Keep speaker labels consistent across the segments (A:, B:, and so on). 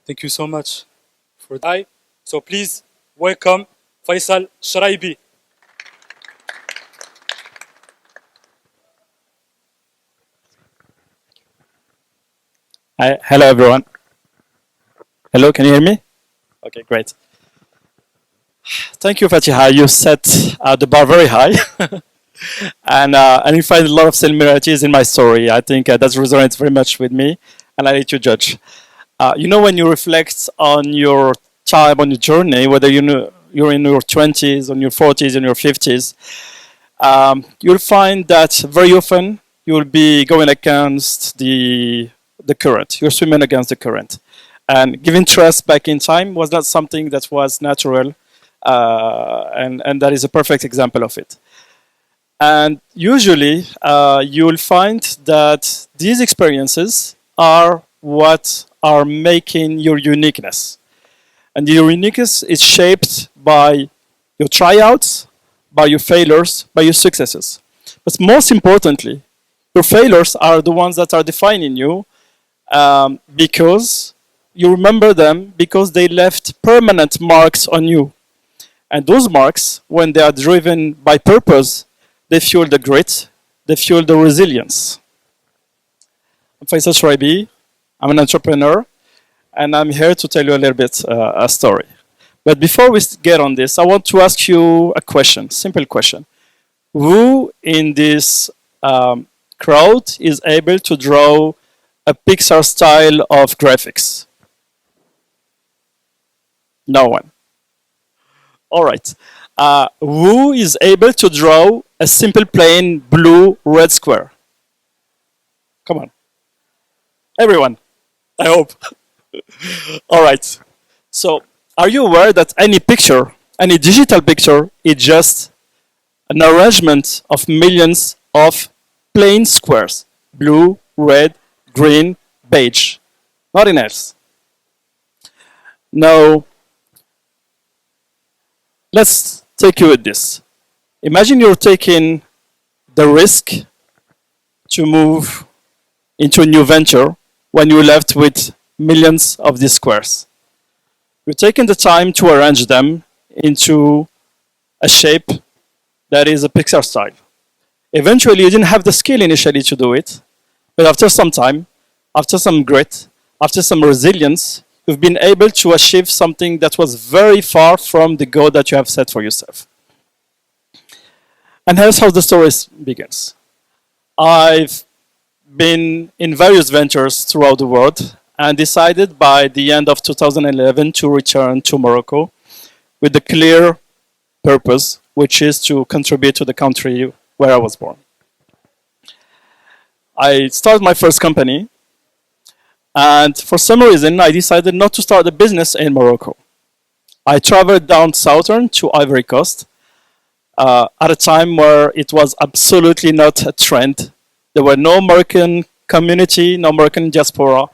A: Thank you so much for that. So please welcome Faisal Shraibi.
B: Hi, hello everyone. Hello, can you hear me? Okay, great. Thank you, Fatiha. You set the bar very high, and you find a lot of similarities in my story. I think that resonates very much with me, and I let you judge. When you reflect on your time, on your journey, whether you're in your 20s, on your 40s, in your 50s, you'll find that very often you'll be going against the current. You're swimming against the current. And giving trust back in time was not something that was natural, and that is a perfect example of it. And usually, you will find that these experiences are what are making your uniqueness. And your uniqueness is shaped by your tryouts, by your failures, by your successes. But most importantly, your failures are the ones that are defining you, because you remember them because they left permanent marks on you. And those marks, when they are driven by purpose, they fuel the grit, they fuel the resilience. I'm Faisal Shraibi. I'm an entrepreneur, and I'm here to tell you a little bit a story. But before we get on this, I want to ask you a question, simple question. Who in this crowd is able to draw a Pixar style of graphics? No one. All right. Who is able to draw a simple plain blue red square? Come on. Everyone. I hope. All right. So, are you aware that any picture, any digital picture, is just an arrangement of millions of plain squares? Blue, red, green, beige. Nothing else. Now, let's take you with this. Imagine you're taking the risk to move into a new venture when you're left with millions of these squares. You're taking the time to arrange them into a shape that is a Pixar style. Eventually, you didn't have the skill initially to do it, but after some time, after some grit, after some resilience, you've been able to achieve something that was very far from the goal that you have set for yourself. And here's how the story begins. I've been in various ventures throughout the world and decided by the end of 2011 to return to Morocco with a clear purpose, which is to contribute to the country where I was born. I started my first company, and for some reason, I decided not to start a business in Morocco. I traveled down southern to Ivory Coast at a time where it was absolutely not a trend. There were no Moroccan community, no Moroccan diaspora.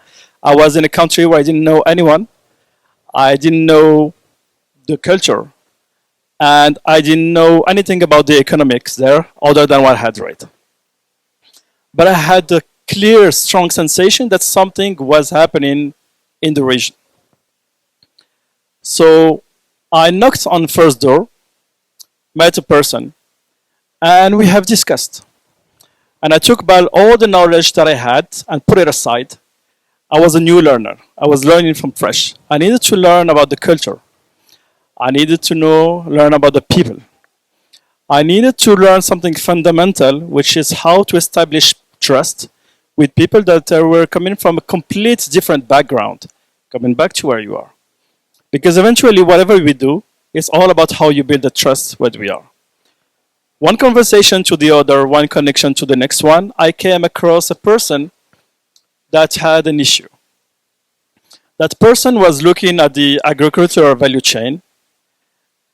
B: I was in a country where I didn't know anyone. I didn't know the culture. And I didn't know anything about the economics there other than what I had read. But I had a clear, strong sensation that something was happening in the region. So I knocked on the first door, met a person, and we have discussed. And I took back all the knowledge that I had and put it aside. I was a new learner. I was learning from fresh. I needed to learn about the culture. I needed to learn about the people. I needed to learn something fundamental, which is how to establish trust with people that were coming from a complete different background, coming back to where you are. Because eventually, whatever we do, it's all about how you build the trust where we are. One conversation to the other, one connection to the next one, I came across a person that had an issue. That person was looking at the agricultural value chain,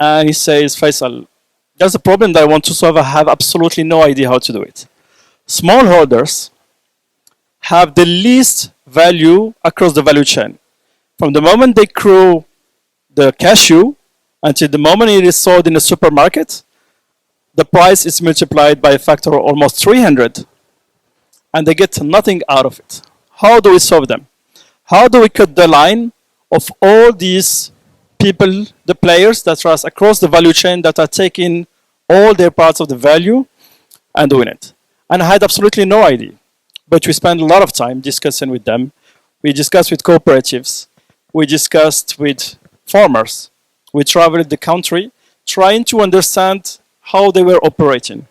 B: and he says, Faisal, there's a problem that I want to solve. I have absolutely no idea how to do it. Smallholders have the least value across the value chain. From the moment they grow the cashew until the moment it is sold in the supermarket, the price is multiplied by a factor of almost 300, and they get nothing out of it. How do we solve them? How do we cut the line of all these people, the players that are across the value chain that are taking all their parts of the value and doing it. And I had absolutely no idea. But we spent a lot of time discussing with them. We discussed with cooperatives. We discussed with farmers. We traveled the country trying to understand how they were operating.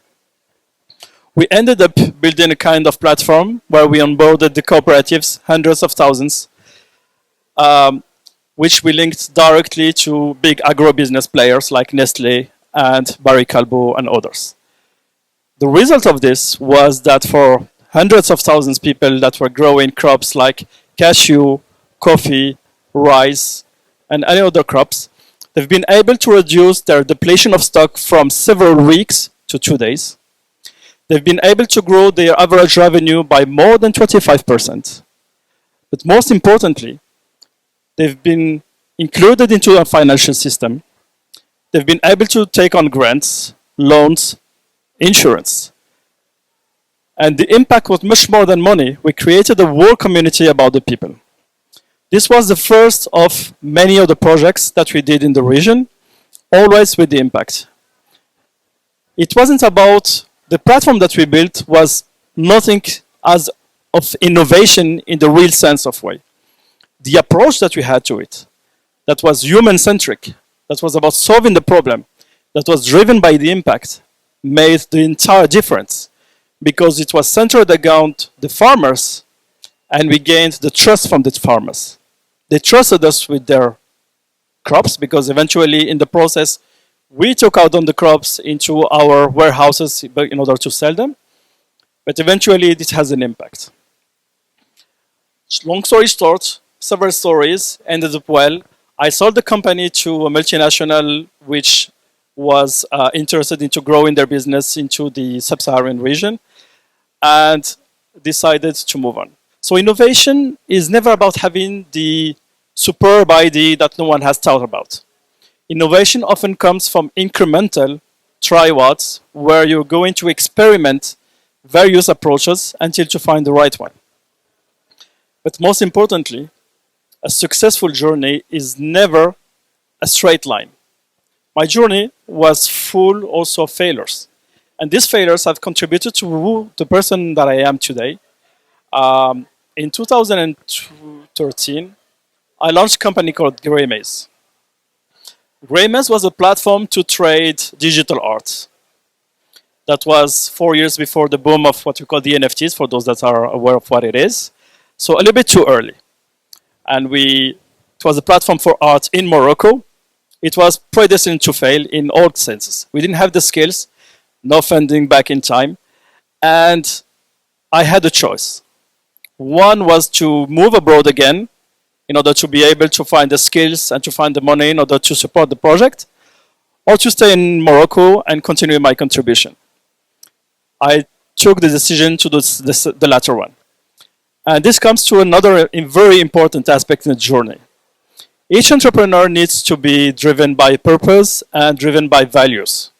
B: We ended up building a kind of platform where we onboarded the cooperatives, hundreds of thousands, which we linked directly to big agro-business players like Nestle and Barry Callebaut and others. The result of this was that for hundreds of thousands of people that were growing crops like cashew, coffee, rice, and any other crops, they've been able to reduce their depletion of stock from several weeks to 2 days. They've been able to grow their average revenue by more than 25%. But most importantly, they've been included into a financial system. They've been able to take on grants, loans, insurance. And the impact was much more than money. We created a whole community about the people. This was the first of many of the projects that we did in the region, always with the impact. It wasn't about the platform that we built was nothing as of innovation in the real sense of way. The approach that we had to it, that was human-centric, that was about solving the problem, that was driven by the impact, made the entire difference because it was centered around the farmers and we gained the trust from the farmers. They trusted us with their crops because eventually in the process we took out on the crops into our warehouses in order to sell them, but eventually this has an impact. Long story short, several stories ended up well. I sold the company to a multinational which was interested into growing their business into the sub-Saharan region and decided to move on. So innovation is never about having the superb idea that no one has thought about. Innovation often comes from incremental try-outs where you're going to experiment various approaches until you find the right one. But most importantly, a successful journey is never a straight line. My journey was full also of failures. And these failures have contributed to the person that I am today. In 2013, I launched a company called Greymaze. Greymaze was a platform to trade digital art. That was 4 years before the boom of what we call the NFTs, for those that are aware of what it is. So a little bit too early. And it was a platform for art in Morocco. It was predestined to fail in all senses. We didn't have the skills, no funding back in time. And I had a choice. One was to move abroad again in order to be able to find the skills and to find the money in order to support the project, or to stay in Morocco and continue my contribution. I took the decision to do the latter one. And this comes to another very important aspect in the journey. Each entrepreneur needs to be driven by purpose and driven by values.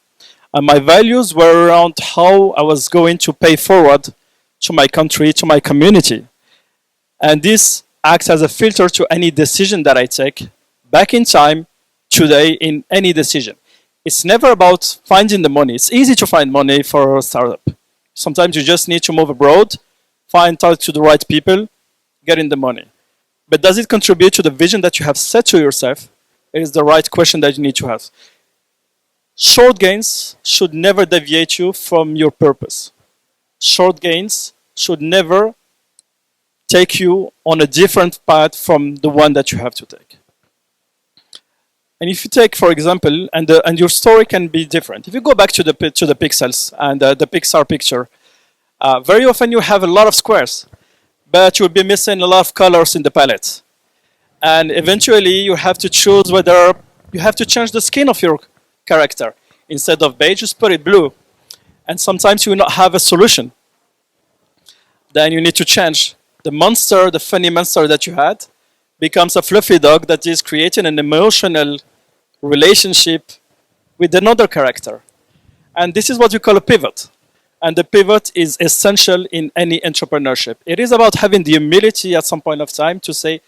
B: And my values were around how I was going to pay forward to my country, to my community. And this acts as a filter to any decision that I take back in time, today, in any decision. It's never about finding the money. It's easy to find money for a startup. Sometimes you just need to move abroad, talk to the right people, get in the money. But does it contribute to the vision that you have set to yourself? It is the right question that you need to have. Short gains should never deviate you from your purpose. Short gains should never take you on a different path from the one that you have to take. And if you take, for example, and your story can be different. If you go back to the pixels and the Pixar picture, very often you have a lot of squares, but you'll be missing a lot of colors in the palette. And eventually you have to choose whether you have to change the skin of your character. Instead of beige, just put it blue. And sometimes you will not have a solution. Then you need to change. The monster, the funny monster that you had, becomes a fluffy dog that is creating an emotional relationship with another character. And this is what we call a pivot. And the pivot is essential in any entrepreneurship. It is about having the humility at some point of time to say,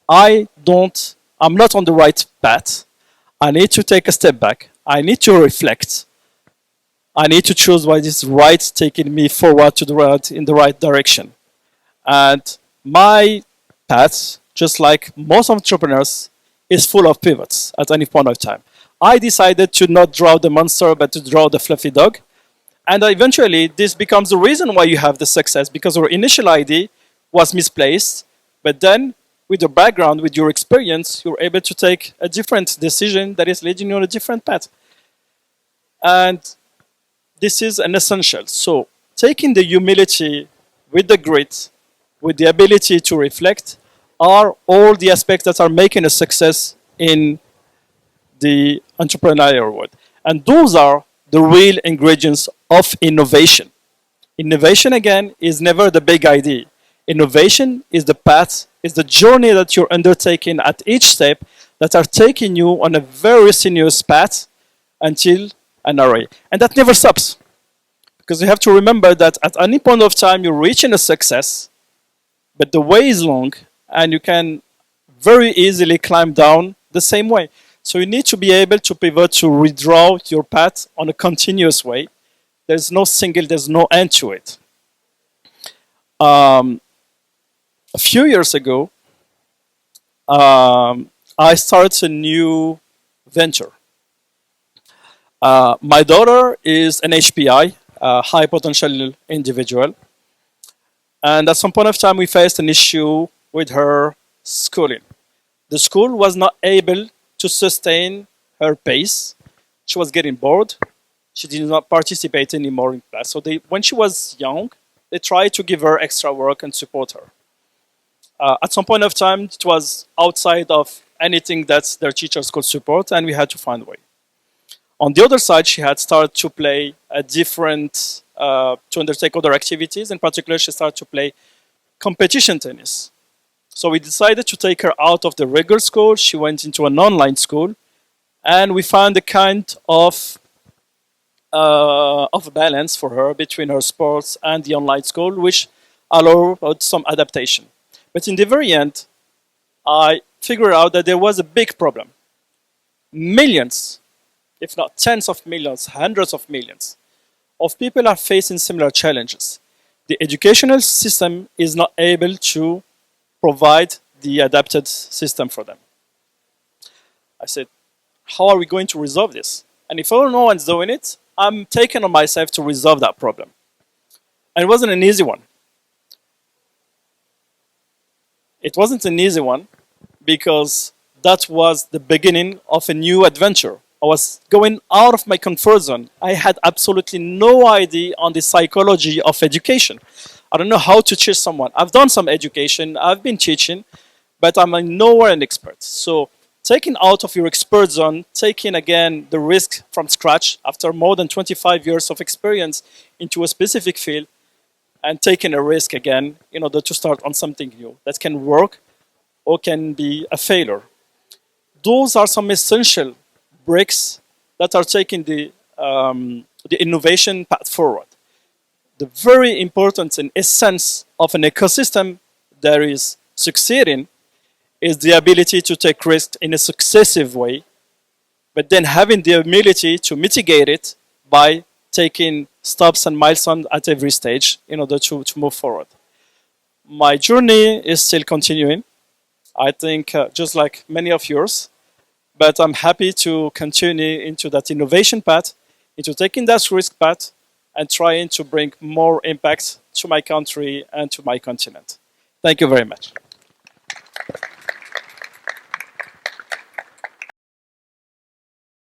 B: I'm not on the right path. I need to take a step back. I need to reflect. I need to choose what is right, taking me forward to the right, in the right direction. And my path, just like most entrepreneurs, is full of pivots at any point of time. I decided to not draw the monster, but to draw the fluffy dog. And eventually, this becomes the reason why you have the success, because your initial idea was misplaced. But then, with your background, with your experience, you're able to take a different decision that is leading you on a different path. And this is an essential. So, taking the humility with the grit, with the ability to reflect, are all the aspects that are making a success in the entrepreneurial world. And those are the real ingredients of innovation. Innovation, again, is never the big idea. Innovation is the path, is the journey that you're undertaking at each step that are taking you on a very sinuous path until an array. And that never stops. Because you have to remember that at any point of time you're reaching a success, but the way is long and you can very easily climb down the same way. So you need to be able to pivot, to redraw your path on a continuous way. There's no end to it. A few years ago, I started a new venture. My daughter is an HPI, a high potential individual. And at some point of time, we faced an issue with her schooling. The school was not able to sustain her pace. She was getting bored. She did not participate anymore in class. So when she was young, they tried to give her extra work and support her. At some point of time, it was outside of anything that their teachers could support, and we had to find a way. On the other side, she had started to play to undertake other activities. In particular, she started to play competition tennis. So we decided to take her out of the regular school. She went into an online school, and we found a kind of balance for her between her sports and the online school, which allowed some adaptation. But in the very end, I figured out that there was a big problem. Millions, if not tens of millions, hundreds of millions of people are facing similar challenges. The educational system is not able to provide the adapted system for them. I said, how are we going to resolve this? And if no one's doing it, I'm taking on myself to resolve that problem. And it wasn't an easy one. It wasn't an easy one because that was the beginning of a new adventure. I was going out of my comfort zone. I had absolutely no idea on the psychology of education. I don't know how to teach someone. I've done some education, I've been teaching, but I'm nowhere an expert. So taking out of your expert zone, taking again the risk from scratch after more than 25 years of experience into a specific field, and taking a risk again in order to start on something new that can work or can be a failure. Those are some essential bricks that are taking the innovation path forward. The very important and essence of an ecosystem that is succeeding is the ability to take risks in a successive way, but then having the ability to mitigate it by taking stops and milestones at every stage in order to move forward. My journey is still continuing, I think just like many of yours, but I'm happy to continue into that innovation path, into taking that risk path, and trying to bring more impact to my country and to my continent. Thank you very much.